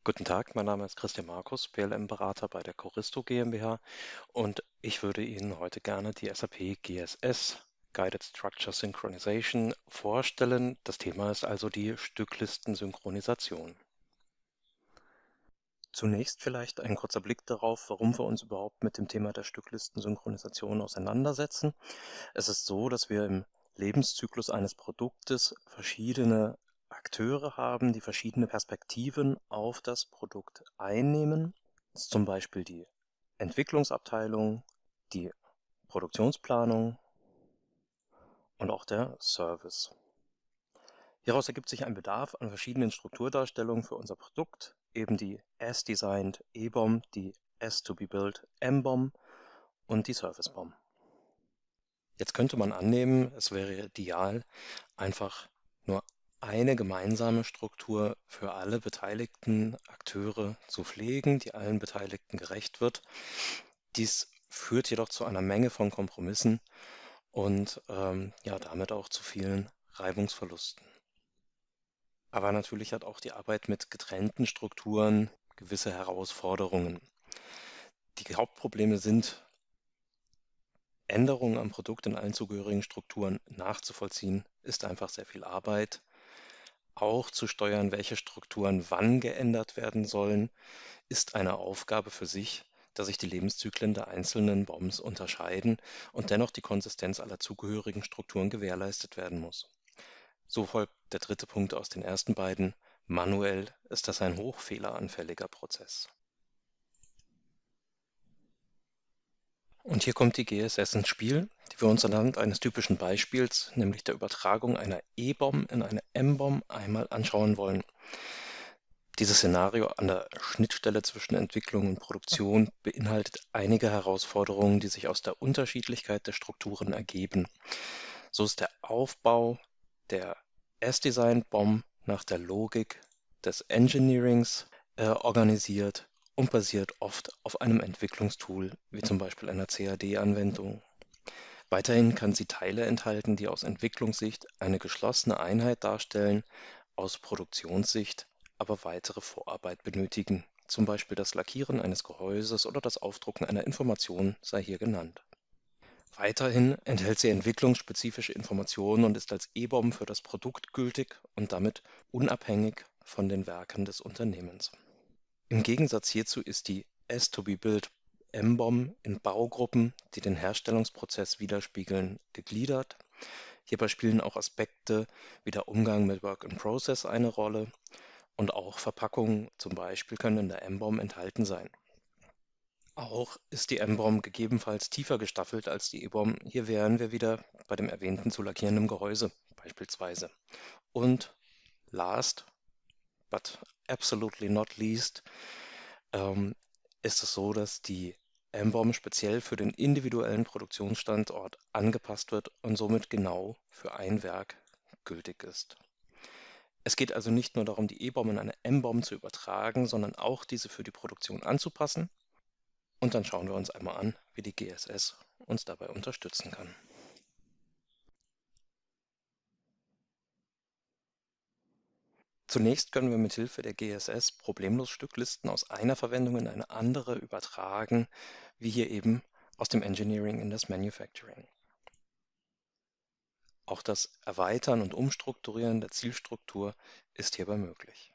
Guten Tag, mein Name ist Christian Markus, PLM-Berater bei der Choristo GmbH und ich würde Ihnen heute gerne die SAP GSS Guided Structure Synchronization vorstellen. Das Thema ist also die Stücklistensynchronisation. Zunächst vielleicht ein kurzer Blick darauf, warum wir uns überhaupt mit dem Thema der Stücklistensynchronisation auseinandersetzen. Es ist so, dass wir im Lebenszyklus eines Produktes verschiedene Akteure haben, die verschiedene Perspektiven auf das Produkt einnehmen. Das ist zum Beispiel die Entwicklungsabteilung, die Produktionsplanung und auch der Service. Hieraus ergibt sich ein Bedarf an verschiedenen Strukturdarstellungen für unser Produkt, eben die As-Designed E-Bomb, die As-to-be-Built M-Bomb und die Service-Bomb. Jetzt könnte man annehmen, es wäre ideal, einfach nur eine gemeinsame Struktur für alle beteiligten Akteure zu pflegen, die allen Beteiligten gerecht wird. Dies führt jedoch zu einer Menge von Kompromissen und ja, damit auch zu vielen Reibungsverlusten. Aber natürlich hat auch die Arbeit mit getrennten Strukturen gewisse Herausforderungen. Die Hauptprobleme sind, Änderungen am Produkt in allen zugehörigen Strukturen nachzuvollziehen, ist einfach sehr viel Arbeit. Auch zu steuern, welche Strukturen wann geändert werden sollen, ist eine Aufgabe für sich, da sich die Lebenszyklen der einzelnen BOMs unterscheiden und dennoch die Konsistenz aller zugehörigen Strukturen gewährleistet werden muss. So folgt der dritte Punkt aus den ersten beiden. Manuell ist das ein hochfehleranfälliger Prozess. Und hier kommt die GSS ins Spiel, die wir uns anhand eines typischen Beispiels, nämlich der Übertragung einer E-Bomb in eine M-Bomb, einmal anschauen wollen. Dieses Szenario an der Schnittstelle zwischen Entwicklung und Produktion beinhaltet einige Herausforderungen, die sich aus der Unterschiedlichkeit der Strukturen ergeben. So ist der Aufbau der S-Design-Bomb nach der Logik des Engineerings organisiert und basiert oft auf einem Entwicklungstool, wie zum Beispiel einer CAD-Anwendung. Weiterhin kann sie Teile enthalten, die aus Entwicklungssicht eine geschlossene Einheit darstellen, aus Produktionssicht aber weitere Vorarbeit benötigen, zum Beispiel das Lackieren eines Gehäuses oder das Aufdrucken einer Information sei hier genannt. Weiterhin enthält sie entwicklungsspezifische Informationen und ist als E-Bomb für das Produkt gültig und damit unabhängig von den Werken des Unternehmens. Im Gegensatz hierzu ist die As-to-be-Built M-Bomb in Baugruppen, die den Herstellungsprozess widerspiegeln, gegliedert. Hierbei spielen auch Aspekte wie der Umgang mit Work in Process eine Rolle und auch Verpackungen zum Beispiel können in der M-Bomb enthalten sein. Auch ist die M-Bomb gegebenenfalls tiefer gestaffelt als die E-Bomb. Hier wären wir wieder bei dem erwähnten zu lackierenden Gehäuse beispielsweise. Und last but absolutely not least ist es so, dass die M-Bomb speziell für den individuellen Produktionsstandort angepasst wird und somit genau für ein Werk gültig ist. Es geht also nicht nur darum, die E-Bomb in eine M-Bomb zu übertragen, sondern auch diese für die Produktion anzupassen. Und dann schauen wir uns einmal an, wie die GSS uns dabei unterstützen kann. Zunächst können wir mit Hilfe der GSS problemlos Stücklisten aus einer Verwendung in eine andere übertragen, wie hier eben aus dem Engineering in das Manufacturing. Auch das Erweitern und Umstrukturieren der Zielstruktur ist hierbei möglich.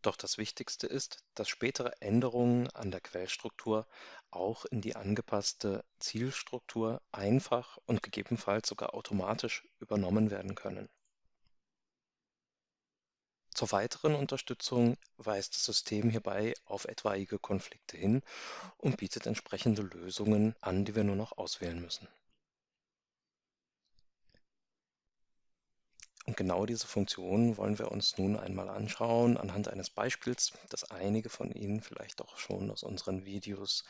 Doch das Wichtigste ist, dass spätere Änderungen an der Quellstruktur auch in die angepasste Zielstruktur einfach und gegebenenfalls sogar automatisch übernommen werden können. Zur weiteren Unterstützung weist das System hierbei auf etwaige Konflikte hin und bietet entsprechende Lösungen an, die wir nur noch auswählen müssen. Und genau diese Funktionen wollen wir uns nun einmal anschauen anhand eines Beispiels, das einige von Ihnen vielleicht auch schon aus unseren Videos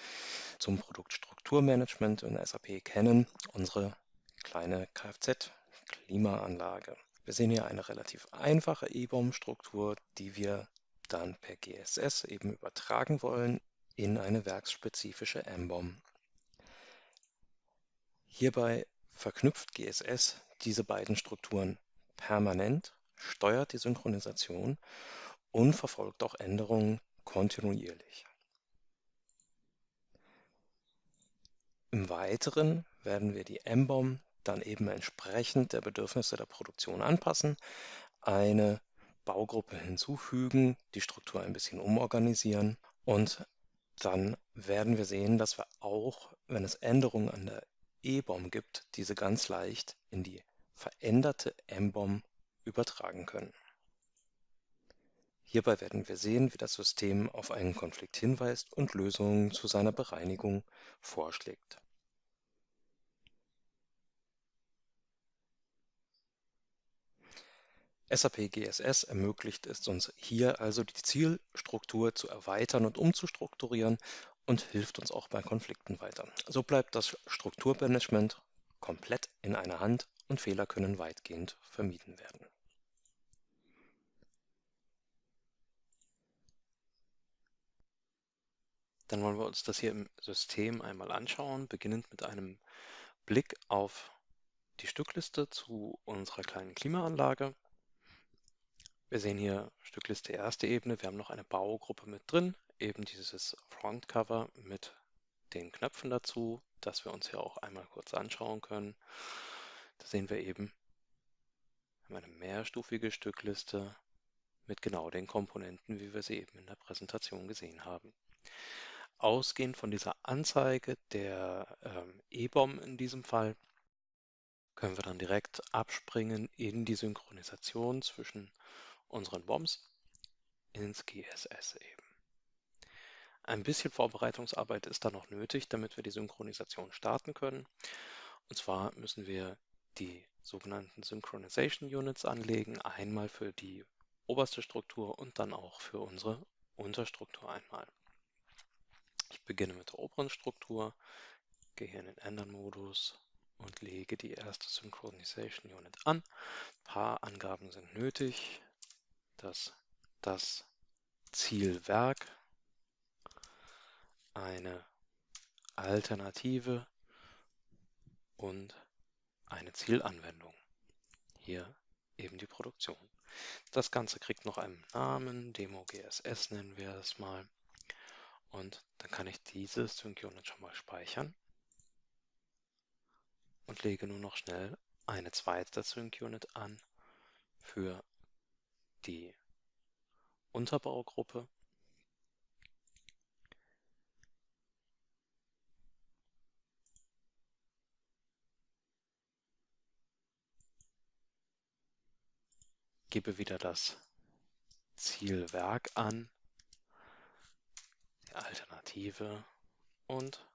zum Produktstrukturmanagement in SAP kennen, unsere kleine Kfz-Klimaanlage. Wir sehen hier eine relativ einfache E-Bomb-Struktur, die wir dann per GSS eben übertragen wollen in eine werksspezifische M-Bomb. Hierbei verknüpft GSS diese beiden Strukturen permanent, steuert die Synchronisation und verfolgt auch Änderungen kontinuierlich. Im Weiteren werden wir die MBOM dann eben entsprechend der Bedürfnisse der Produktion anpassen, eine Baugruppe hinzufügen, die Struktur ein bisschen umorganisieren und dann werden wir sehen, dass wir auch, wenn es Änderungen an der EBOM gibt, diese ganz leicht in die veränderte MBOM übertragen können. Hierbei werden wir sehen, wie das System auf einen Konflikt hinweist und Lösungen zu seiner Bereinigung vorschlägt. SAP GSS ermöglicht es uns hier also, die Zielstruktur zu erweitern und umzustrukturieren und hilft uns auch bei Konflikten weiter. So bleibt das Strukturmanagement komplett in einer Hand und Fehler können weitgehend vermieden werden. Dann wollen wir uns das hier im System einmal anschauen, beginnend mit einem Blick auf die Stückliste zu unserer kleinen Klimaanlage. Wir sehen hier Stückliste erste Ebene. Wir haben noch eine Baugruppe mit drin, eben dieses Frontcover mit den Knöpfen dazu, das wir uns hier auch einmal kurz anschauen können. Da sehen wir eben, wir haben eine mehrstufige Stückliste mit genau den Komponenten, wie wir sie eben in der Präsentation gesehen haben. Ausgehend von dieser Anzeige der EBOM in diesem Fall, können wir dann direkt abspringen in die Synchronisation zwischen unseren BOMs ins GSS eben. Ein bisschen Vorbereitungsarbeit ist da noch nötig, damit wir die Synchronisation starten können. Und zwar müssen wir die sogenannten Synchronization Units anlegen, einmal für die oberste Struktur und dann auch für unsere Unterstruktur einmal. Ich beginne mit der oberen Struktur, gehe hier in den Ändern-Modus und lege die erste Synchronization Unit an. Ein paar Angaben sind nötig, dass das Zielwerk eine Alternative und eine Zielanwendung. Hier eben die Produktion. Das Ganze kriegt noch einen Namen, Demo GSS nennen wir es mal. Und dann kann ich diese Sync-Unit schon mal speichern und lege nur noch schnell eine zweite Sync-Unit an für die Unterbaugruppe. Gebe wieder das Zielwerk an, die Alternative und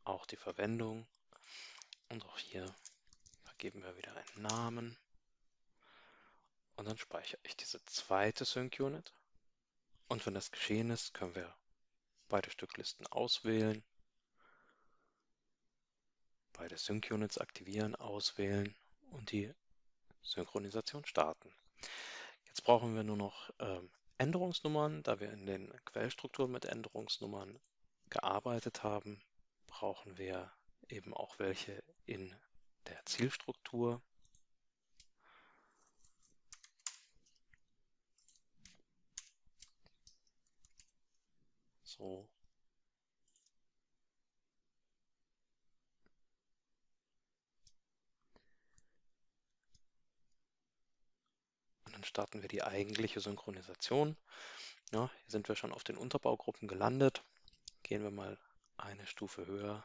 auch die Verwendung. Und auch hier vergeben wir wieder einen Namen. Und dann speichere ich diese zweite Sync-Unit. Und wenn das geschehen ist, können wir beide Stücklisten auswählen, beide Sync-Units aktivieren, auswählen und die Synchronisation starten. Jetzt brauchen wir nur noch Änderungsnummern. Da wir in den Quellstrukturen mit Änderungsnummern gearbeitet haben, brauchen wir eben auch welche in der Zielstruktur. So. Und dann starten wir die eigentliche Synchronisation. Ja, hier sind wir schon auf den Unterbaugruppen gelandet. Gehen wir mal eine Stufe höher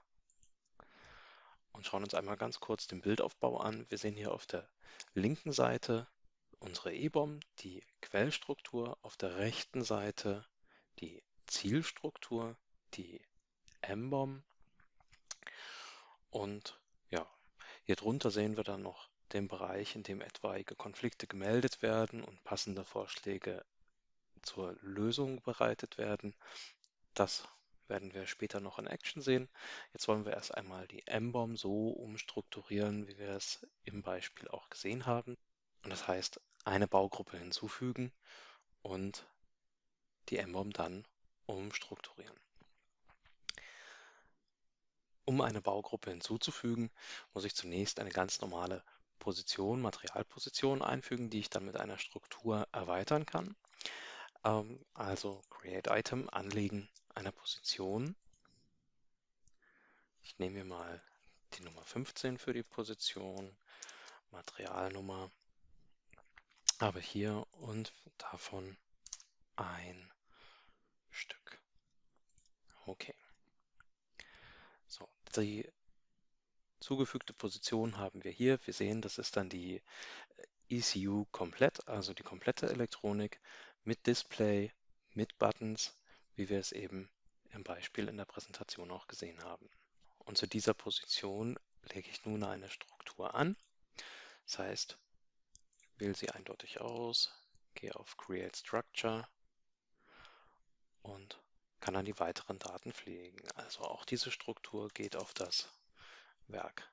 und schauen uns einmal ganz kurz den Bildaufbau an. Wir sehen hier auf der linken Seite unsere EBOM, die Quellstruktur, auf der rechten Seite die Zielstruktur, die MBOM und ja, hier drunter sehen wir dann noch den Bereich, in dem etwaige Konflikte gemeldet werden und passende Vorschläge zur Lösung bereitet werden. Das werden wir später noch in Action sehen. Jetzt wollen wir erst einmal die MBOM so umstrukturieren, wie wir es im Beispiel auch gesehen haben. Und das heißt, eine Baugruppe hinzufügen und die MBOM dann umstrukturieren. Um eine Baugruppe hinzuzufügen, muss ich zunächst eine ganz normale Position, Materialposition einfügen, die ich dann mit einer Struktur erweitern kann. Also Create Item, Anlegen einer Position. Ich nehme mir mal die Nummer 15 für die Position, Materialnummer, habe hier und davon ein Stück. Okay. So, die zugefügte Position haben wir hier. Wir sehen, das ist dann die ECU komplett, also die komplette Elektronik mit Display, mit Buttons, wie wir es eben im Beispiel in der Präsentation auch gesehen haben. Und zu dieser Position lege ich nun eine Struktur an. Das heißt, wähle sie eindeutig aus, gehe auf Create Structure und kann dann die weiteren Daten pflegen. Also auch diese Struktur geht auf das Werk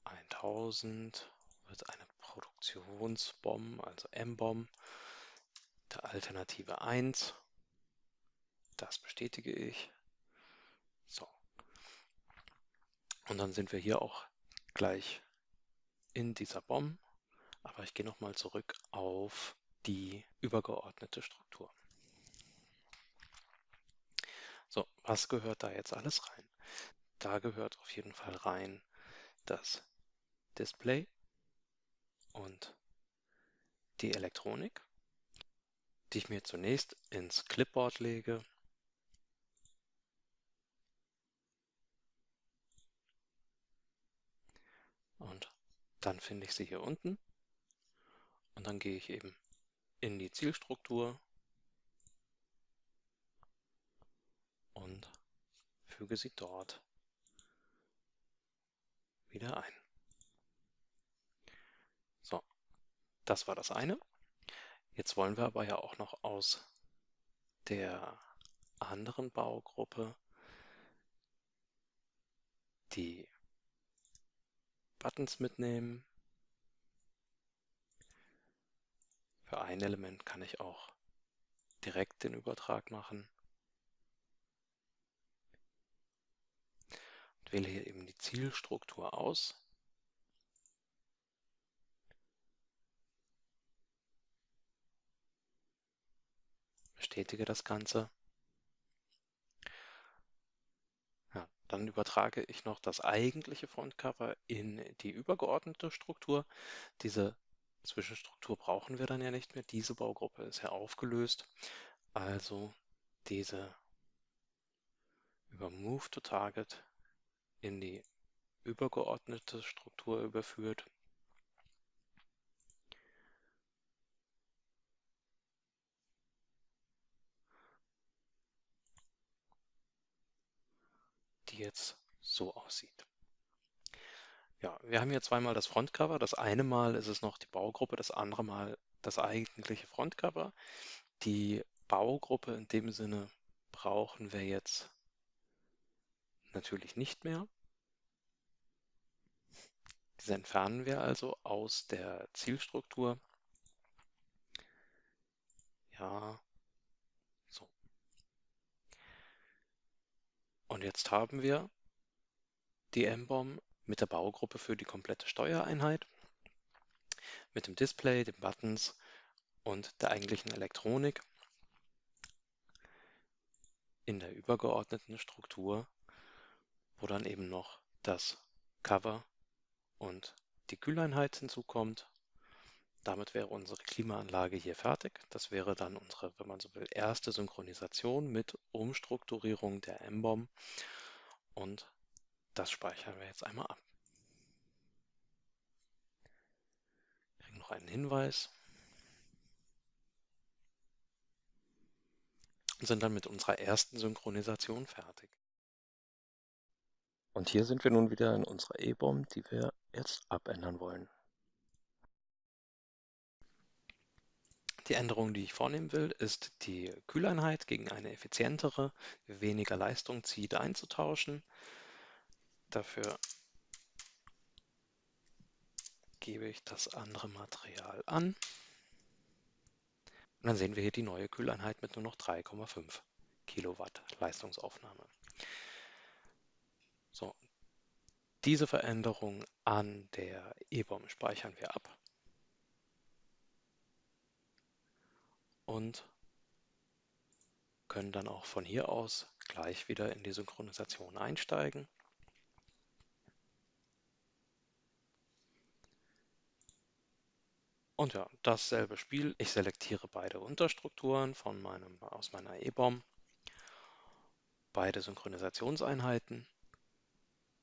1000, wird eine Produktionsbom, also M-Bom, der Alternative 1. Das bestätige ich. So. Und dann sind wir hier auch gleich in dieser BOM, aber ich gehe nochmal zurück auf die übergeordnete Struktur. So, was gehört da jetzt alles rein? Da gehört auf jeden Fall rein das Display und die Elektronik, die ich mir zunächst ins Clipboard lege. Und dann finde ich sie hier unten und dann gehe ich eben in die Zielstruktur und füge sie dort wieder ein. So, das war das eine. Jetzt wollen wir aber ja auch noch aus der anderen Baugruppe die Buttons mitnehmen. Für ein Element kann ich auch direkt den Übertrag machen. Und wähle hier eben die Zielstruktur aus. Bestätige das Ganze. Ja, dann übertrage ich noch das eigentliche Frontcover in die übergeordnete Struktur. Diese Zwischenstruktur brauchen wir dann ja nicht mehr. Diese Baugruppe ist ja aufgelöst. Also diese über Move to Target in die übergeordnete Struktur überführt. Die jetzt so aussieht. Ja, wir haben hier zweimal das Frontcover. Das eine Mal ist es noch die Baugruppe, das andere Mal das eigentliche Frontcover. Die Baugruppe in dem Sinne brauchen wir jetzt natürlich nicht mehr. Diese entfernen wir also aus der Zielstruktur. Ja, so. Und jetzt haben wir die M-Bom mit der Baugruppe für die komplette Steuereinheit, mit dem Display, den Buttons und der eigentlichen Elektronik in der übergeordneten Struktur, wo dann eben noch das Cover und die Kühleinheit hinzukommt. Damit wäre unsere Klimaanlage hier fertig. Das wäre dann unsere, wenn man so will, erste Synchronisation mit Umstrukturierung der M-Bom und das speichern wir jetzt einmal ab. Wir kriegen noch einen Hinweis und sind dann mit unserer ersten Synchronisation fertig. Und hier sind wir nun wieder in unserer E-Bom, die wir jetzt abändern wollen. Die Änderung, die ich vornehmen will, ist die Kühleinheit gegen eine effizientere, weniger Leistung zieht einzutauschen. Dafür gebe ich das andere Material an. Und dann sehen wir hier die neue Kühleinheit mit nur noch 3,5 Kilowatt Leistungsaufnahme. So, diese Veränderung an der E-Bom speichern wir ab und können dann auch von hier aus gleich wieder in die Synchronisation einsteigen. Und ja, dasselbe Spiel. Ich selektiere beide Unterstrukturen aus meiner EBOM, beide Synchronisationseinheiten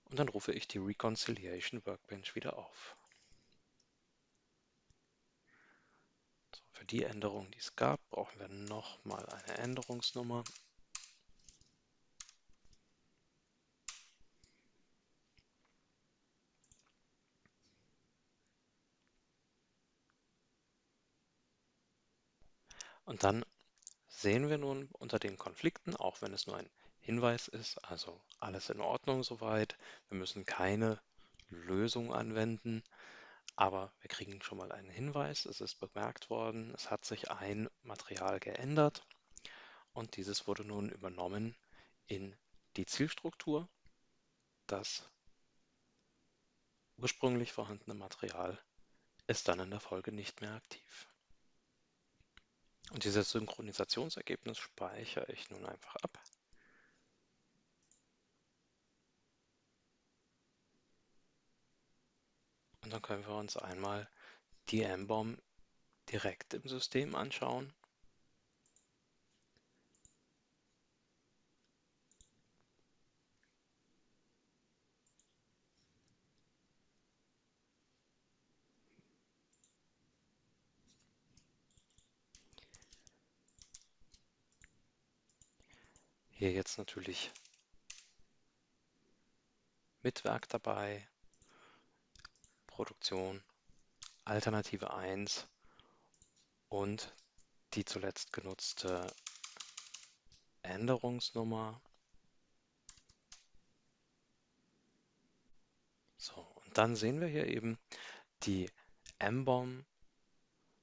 und dann rufe ich die Reconciliation Workbench wieder auf. So, für die Änderung, die es gab, brauchen wir nochmal eine Änderungsnummer. Und dann sehen wir nun unter den Konflikten, auch wenn es nur ein Hinweis ist, also alles in Ordnung soweit, wir müssen keine Lösung anwenden, aber wir kriegen schon mal einen Hinweis, es ist bemerkt worden, es hat sich ein Material geändert und dieses wurde nun übernommen in die Zielstruktur. Das ursprünglich vorhandene Material ist dann in der Folge nicht mehr aktiv. Und dieses Synchronisationsergebnis speichere ich nun einfach ab. Und dann können wir uns einmal die MBOM direkt im System anschauen. Hier jetzt natürlich mit Werk dabei, Produktion, Alternative 1 und die zuletzt genutzte Änderungsnummer. So, und dann sehen wir hier eben die MBOM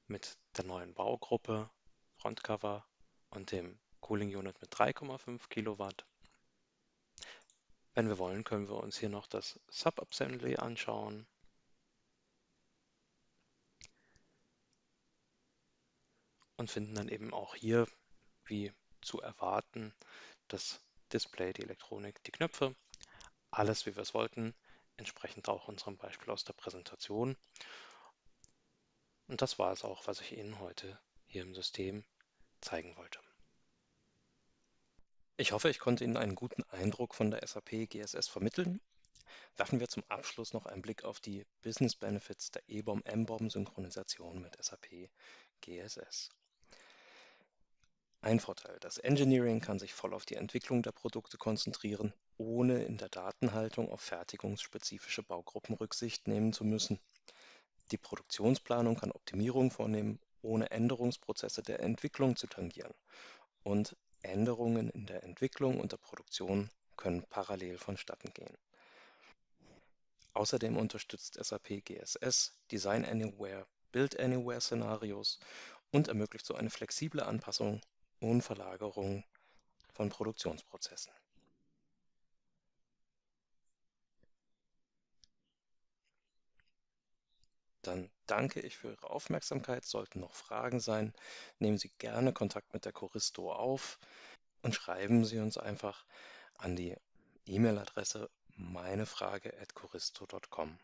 mit der neuen Baugruppe, Frontcover und dem Cooling Unit mit 3,5 Kilowatt. Wenn wir wollen, können wir uns hier noch das Subassembly anschauen. Und finden dann eben auch hier, wie zu erwarten, das Display, die Elektronik, die Knöpfe, alles wie wir es wollten, entsprechend auch unserem Beispiel aus der Präsentation. Und das war es auch, was ich Ihnen heute hier im System zeigen wollte. Ich hoffe, ich konnte Ihnen einen guten Eindruck von der SAP GSS vermitteln. Werfen wir zum Abschluss noch einen Blick auf die Business Benefits der EBOM-MBOM-Synchronisation mit SAP GSS. Ein Vorteil: Das Engineering kann sich voll auf die Entwicklung der Produkte konzentrieren, ohne in der Datenhaltung auf fertigungsspezifische Baugruppen Rücksicht nehmen zu müssen. Die Produktionsplanung kann Optimierungen vornehmen, ohne Änderungsprozesse der Entwicklung zu tangieren. Und Änderungen in der Entwicklung und der Produktion können parallel vonstatten gehen. Außerdem unterstützt SAP GSS Design Anywhere, Build Anywhere Szenarios und ermöglicht so eine flexible Anpassung und Verlagerung von Produktionsprozessen. Dann danke ich für Ihre Aufmerksamkeit. Sollten noch Fragen sein, nehmen Sie gerne Kontakt mit der Choristo auf und schreiben Sie uns einfach an die E-Mail-Adresse meinefrage@choristo.com.